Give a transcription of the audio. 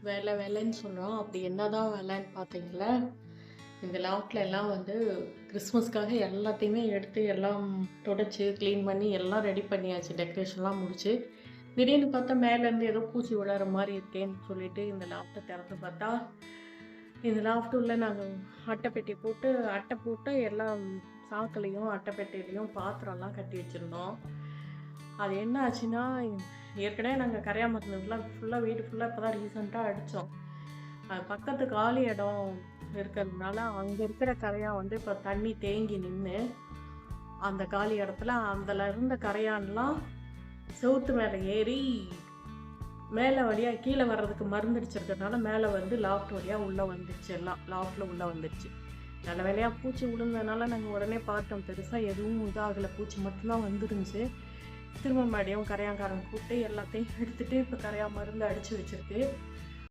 வேலை வேலைன்னு சொல்கிறோம். அப்படி என்னதான் வேலைன்னு பார்த்தீங்களா, இந்த லாஃப்ட்ல எல்லாம் வந்து கிறிஸ்மஸ்க்காக எல்லாத்தையுமே எடுத்து எல்லாம் தொடச்சு, க்ளீன் பண்ணி எல்லாம் ரெடி பண்ணியாச்சு. டெக்கரேஷன்லாம் முடிச்சு, திடீர்னு பார்த்தா மேலேருந்து ஏதோ பூச்சி விழற மாரி இருக்கேன்னு சொல்லிட்டு இந்த லாஃப்ட்ட திறந்து பார்த்தா, இந்த லாஃப்ட் உள்ள நாங்க அட்டைப்பெட்டி போட்டு, அட்டை போட்டு எல்லாம் சாக்குலயும், அட்டைப்பெட்டியிலயும் பாத்திரம்லாம் கட்டி வச்சிருந்தோம். அது என்ன ஆச்சுன்னா, ஏற்கனவே நாங்க கரையான் மருந்துலாம் வீடு ஃபுல்லா இப்ப தான் ரீசென்ட்டா அடிச்சோம். அது பக்கத்து காலி இடம் இருக்கிறதுனால, அங்க இருக்கிற கரையான் வந்து இப்ப தண்ணி தேங்கி நின்னு, அந்த காலி இடத்துல அதுல இருந்த கரையான்லாம் செவுத்து மேல ஏறி, மேல வழியா கீழ வர்றதுக்கு மருந்து அடிச்சிருக்கிறதுனால, மேல வந்து லாஃப்ட் வழியா உள்ள வந்துருச்சு எல்லாம். லாஃப்ட்ல உள்ள வந்துருச்சு. நல்ல வேளையா பூச்சி விழுந்ததுனால நாங்க உடனே பார்த்தோம். பெருசா எதுவும் இதாகல. பூச்சி மட்டும் தான் வந்துருந்துச்சு. திரும்ப மறுபடியும் கரையான்காரங்க கூப்பிட்டு எல்லாத்தையும் எடுத்துட்டு, இப்ப கரையான் மருந்து அடிச்சு வச்சிருக்கு.